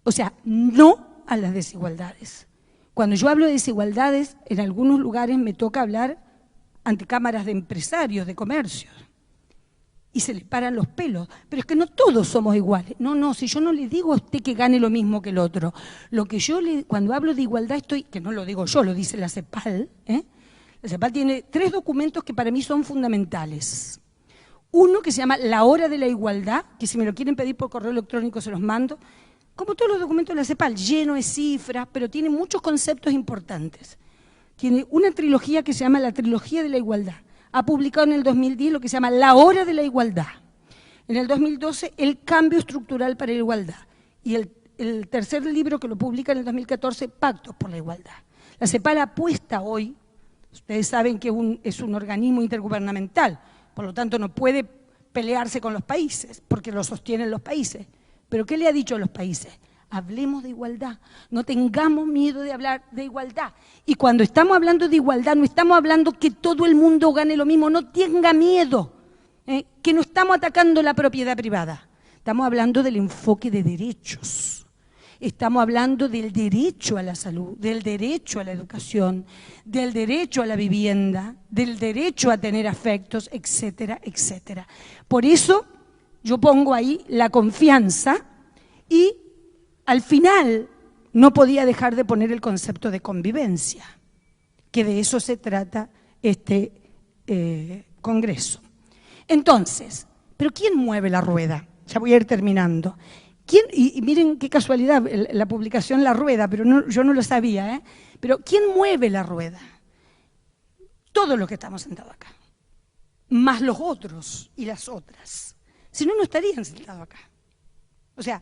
Speaker 2: O sea, no a las desigualdades. Cuando yo hablo de desigualdades, en algunos lugares me toca hablar ante cámaras de empresarios, de comercios, y se le paran los pelos. Pero es que no todos somos iguales. No, si yo no le digo a usted que gane lo mismo que el otro, lo que yo cuando hablo de igualdad que no lo digo yo, lo dice la CEPAL, La CEPAL tiene 3 documentos que para mí son fundamentales. Uno que se llama La Hora de la Igualdad, que si me lo quieren pedir por correo electrónico se los mando, como todos los documentos de la CEPAL, lleno de cifras, pero tiene muchos conceptos importantes. Tiene una trilogía que se llama la Trilogía de la Igualdad. Ha publicado en el 2010 lo que se llama La Hora de la Igualdad. En el 2012, El Cambio Estructural para la Igualdad. Y el tercer libro que lo publica en el 2014, Pactos por la Igualdad. La CEPAL apuesta hoy, ustedes saben que es un organismo intergubernamental, por lo tanto no puede pelearse con los países, porque lo sostienen los países. ¿Pero qué le ha dicho a los países? Hablemos de igualdad, no tengamos miedo de hablar de igualdad. Y cuando estamos hablando de igualdad, no estamos hablando que todo el mundo gane lo mismo, no tenga miedo, que no estamos atacando la propiedad privada. Estamos hablando del enfoque de derechos, estamos hablando del derecho a la salud, del derecho a la educación, del derecho a la vivienda, del derecho a tener afectos, etcétera, etcétera. Por eso yo pongo ahí la confianza y al final no podía dejar de poner el concepto de convivencia, que de eso se trata este congreso. Entonces, ¿pero quién mueve la rueda? Ya voy a ir terminando. Y miren qué casualidad, la publicación La Rueda, pero no, yo no lo sabía, Pero ¿quién mueve la rueda? Todos los que estamos sentados acá, más los otros y las otras. Si no, no estarían sentados acá. O sea,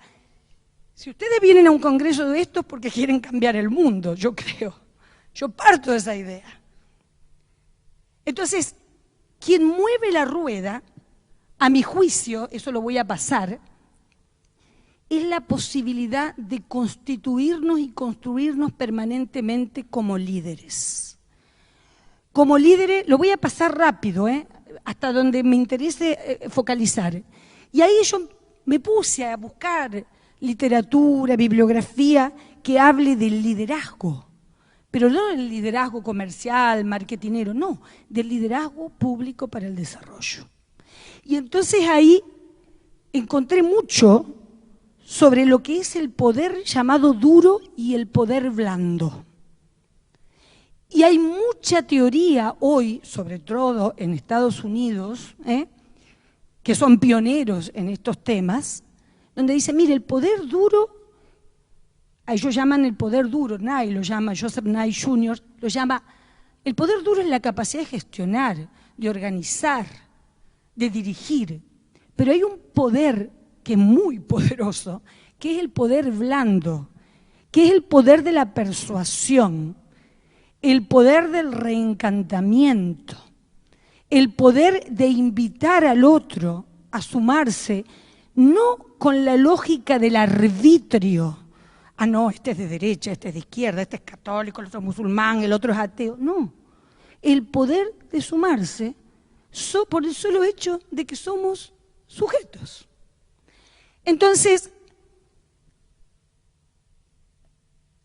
Speaker 2: si ustedes vienen a un congreso de estos porque quieren cambiar el mundo, yo creo. Yo parto de esa idea. Entonces, quien mueve la rueda, a mi juicio, eso lo voy a pasar, es la posibilidad de constituirnos y construirnos permanentemente como líderes. Como líderes, lo voy a pasar rápido, hasta donde me interese focalizar. Y ahí yo me puse a buscar literatura, bibliografía que hable del liderazgo, pero no del liderazgo comercial, marketinero, no, del liderazgo público para el desarrollo. Y entonces ahí encontré mucho sobre lo que es el poder llamado duro y el poder blando. Y hay mucha teoría hoy, sobre todo en Estados Unidos, que son pioneros en estos temas, donde dice, mire, el poder duro, ellos llaman el poder duro, Nye lo llama, Joseph Nye Jr., lo llama, el poder duro es la capacidad de gestionar, de organizar, de dirigir, pero hay un poder que es muy poderoso, que es el poder blando, que es el poder de la persuasión, el poder del reencantamiento, el poder de invitar al otro a sumarse, no con la lógica del arbitrio, ah no, este es de derecha, este es de izquierda, este es católico, el otro es musulmán, el otro es ateo, no, el poder de sumarse por el solo hecho de que somos sujetos. Entonces,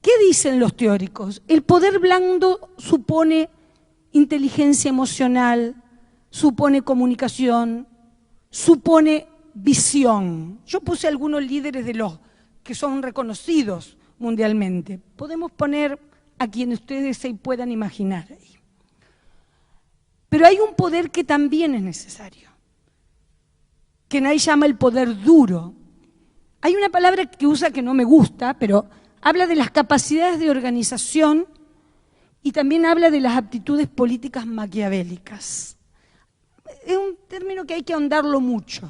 Speaker 2: ¿qué dicen los teóricos? El poder blando supone inteligencia emocional, supone comunicación, supone visión. Yo puse algunos líderes de los que son reconocidos mundialmente. Podemos poner a quienes ustedes se puedan imaginar ahí. Pero hay un poder que también es necesario, que nadie llama el poder duro. Hay una palabra que usa que no me gusta, pero habla de las capacidades de organización y también habla de las aptitudes políticas maquiavélicas. Es un término que hay que ahondarlo mucho,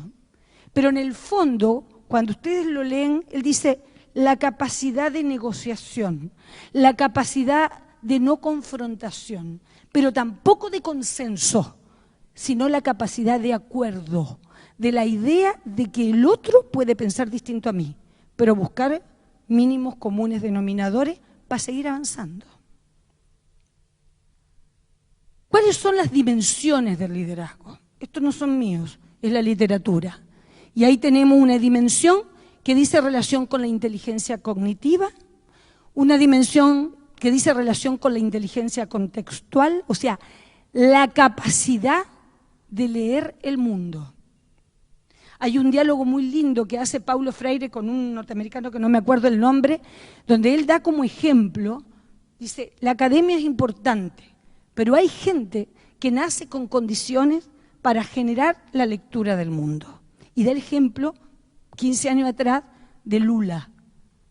Speaker 2: pero en el fondo, cuando ustedes lo leen, él dice la capacidad de negociación, la capacidad de no confrontación, pero tampoco de consenso, sino la capacidad de acuerdo, de la idea de que el otro puede pensar distinto a mí, pero buscar mínimos comunes denominadores para seguir avanzando. ¿Cuáles son las dimensiones del liderazgo? Estos no son míos, es la literatura. Y ahí tenemos una dimensión que dice relación con la inteligencia cognitiva, una dimensión que dice relación con la inteligencia contextual, o sea, la capacidad de leer el mundo. Hay un diálogo muy lindo que hace Paulo Freire con un norteamericano que no me acuerdo el nombre, donde él da como ejemplo, dice, la academia es importante, pero hay gente que nace con condiciones para generar la lectura del mundo. Y da el ejemplo, 15 años atrás, de Lula.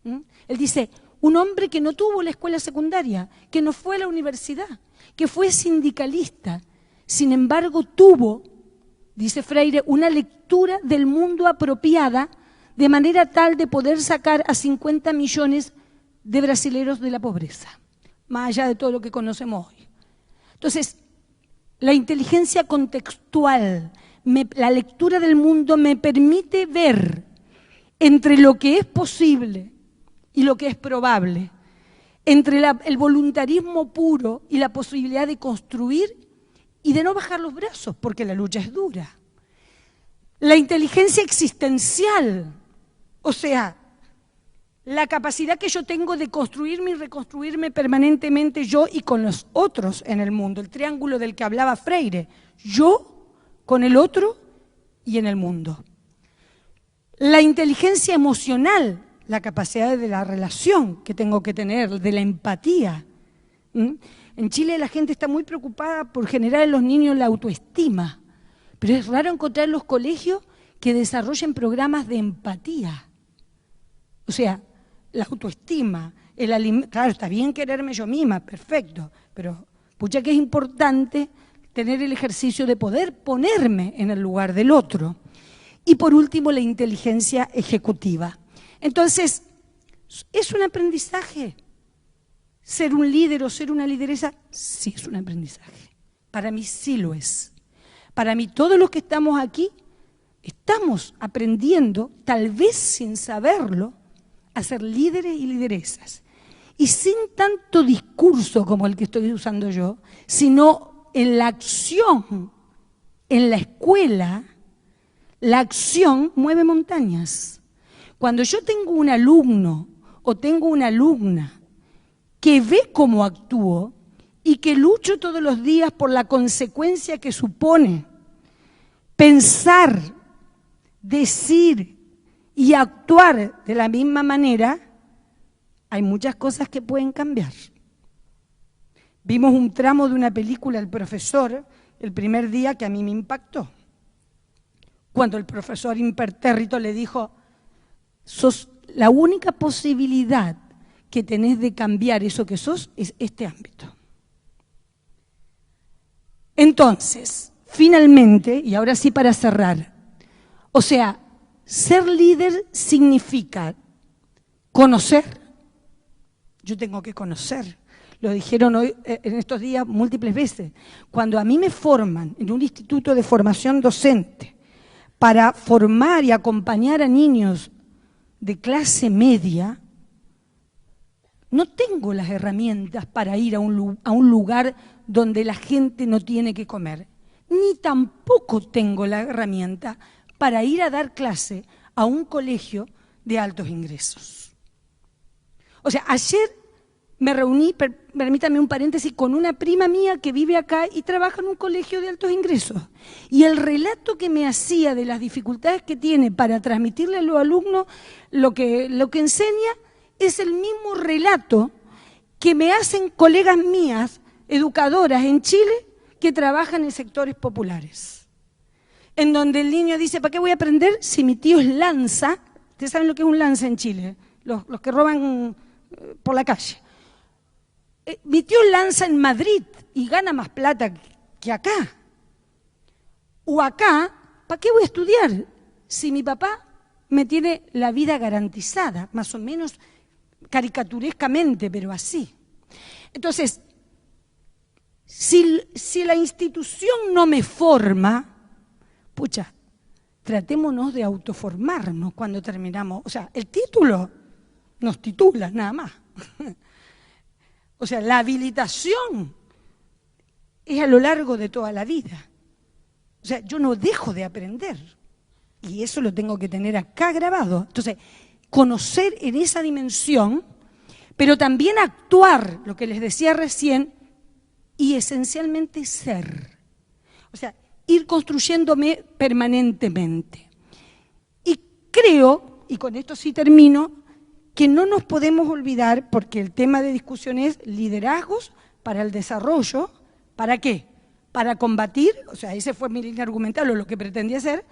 Speaker 2: Él dice, un hombre que no tuvo la escuela secundaria, que no fue a la universidad, que fue sindicalista, sin embargo tuvo, dice Freire, una lectura del mundo apropiada de manera tal de poder sacar a 50 millones de brasileros de la pobreza, más allá de todo lo que conocemos hoy. Entonces, la inteligencia contextual, la lectura del mundo me permite ver entre lo que es posible y lo que es probable, entre el voluntarismo puro y la posibilidad de construir y de no bajar los brazos, porque la lucha es dura. La inteligencia existencial, o sea, la capacidad que yo tengo de construirme y reconstruirme permanentemente yo y con los otros en el mundo, el triángulo del que hablaba Freire, yo con el otro y en el mundo. La inteligencia emocional, la capacidad de la relación que tengo que tener, de la empatía. En Chile la gente está muy preocupada por generar en los niños la autoestima, pero es raro encontrar en los colegios que desarrollen programas de empatía. O sea, la autoestima, claro, está bien quererme yo misma, perfecto, pero pucha que es importante tener el ejercicio de poder ponerme en el lugar del otro. Y por último, la inteligencia ejecutiva. Entonces, ¿es un aprendizaje? ¿Ser un líder o ser una lideresa? Sí, es un aprendizaje. Para mí sí lo es. Para mí todos los que estamos aquí estamos aprendiendo, tal vez sin saberlo, a ser líderes y lideresas. Y sin tanto discurso como el que estoy usando yo, sino en la acción en la escuela, la acción mueve montañas. Cuando yo tengo un alumno o tengo una alumna que ve cómo actúo y que lucho todos los días por la consecuencia que supone pensar, decir y actuar de la misma manera, hay muchas cosas que pueden cambiar. Vimos un tramo de una película, El profesor, el primer día, que a mí me impactó. Cuando el profesor impertérrito le dijo, sos la única posibilidad que tenés de cambiar eso que sos es este ámbito. Entonces, finalmente, y ahora sí para cerrar, o sea, ser líder significa conocer. Yo tengo que conocer. Lo dijeron hoy, en estos días múltiples veces. Cuando a mí me forman en un instituto de formación docente para formar y acompañar a niños de clase media, no tengo las herramientas para ir a un lugar donde la gente no tiene que comer. Ni tampoco tengo la herramienta para ir a dar clase a un colegio de altos ingresos. O sea, ayer me reuní, permítame un paréntesis, con una prima mía que vive acá y trabaja en un colegio de altos ingresos. Y el relato que me hacía de las dificultades que tiene para transmitirle a los alumnos lo que enseña es el mismo relato que me hacen colegas mías, educadoras en Chile, que trabajan en sectores populares. En donde el niño dice, ¿para qué voy a aprender si mi tío es lanza? Ustedes saben lo que es un lanza en Chile, los que roban por la calle. Mi tío lanza en Madrid y gana más plata que acá. O acá, ¿para qué voy a estudiar si mi papá me tiene la vida garantizada? Más o menos caricaturescamente, pero así. Entonces, si la institución no me forma, pucha, tratémonos de autoformarnos cuando terminamos. O sea, el título nos titula, nada más. O sea, la habilitación es a lo largo de toda la vida. O sea, yo no dejo de aprender. Y eso lo tengo que tener acá grabado. Entonces, conocer en esa dimensión, pero también actuar, lo que les decía recién, y esencialmente ser. O sea, ir construyéndome permanentemente. Y creo, y con esto sí termino, que no nos podemos olvidar, porque el tema de discusión es liderazgos para el desarrollo. ¿Para qué? Para combatir, o sea, ese fue mi línea argumental o lo que pretendía hacer,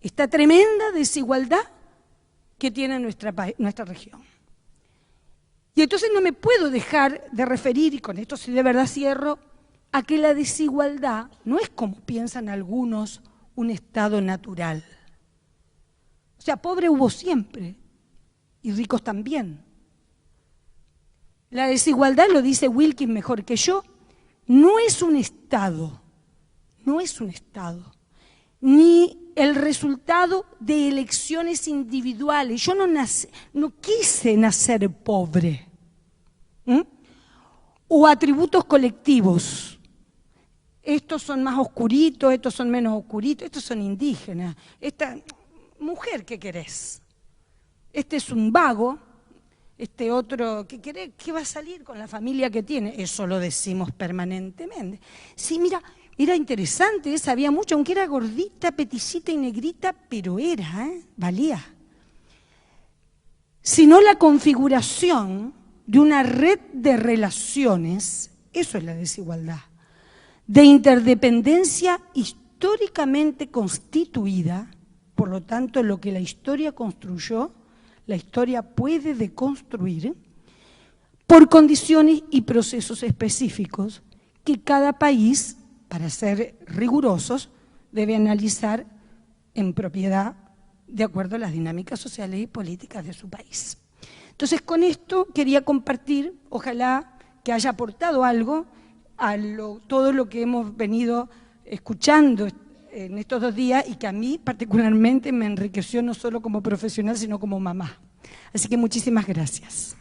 Speaker 2: esta tremenda desigualdad que tiene nuestra región. Y entonces no me puedo dejar de referir, y con esto sí de verdad cierro, a que la desigualdad no es, como piensan algunos, un estado natural. O sea, pobre hubo siempre, y ricos también. La desigualdad, lo dice Wilkins mejor que yo, no es un estado, ni el resultado de elecciones individuales. Yo no quise nacer pobre, o atributos colectivos. Estos son más oscuritos, estos son menos oscuritos, estos son indígenas. Esta mujer, ¿qué querés? Este es un vago, este otro, ¿qué va a salir con la familia que tiene? Eso lo decimos permanentemente. Sí, mira, era interesante, sabía mucho, aunque era gordita, peticita y negrita, pero valía. Sino la configuración de una red de relaciones, eso es la desigualdad, de interdependencia históricamente constituida, por lo tanto, lo que la historia construyó, la historia puede deconstruir por condiciones y procesos específicos que cada país, para ser rigurosos, debe analizar en propiedad de acuerdo a las dinámicas sociales y políticas de su país. Entonces, con esto quería compartir, ojalá que haya aportado algo a todo lo que hemos venido escuchando en estos 2 días y que a mí particularmente me enriqueció no solo como profesional, sino como mamá. Así que muchísimas gracias.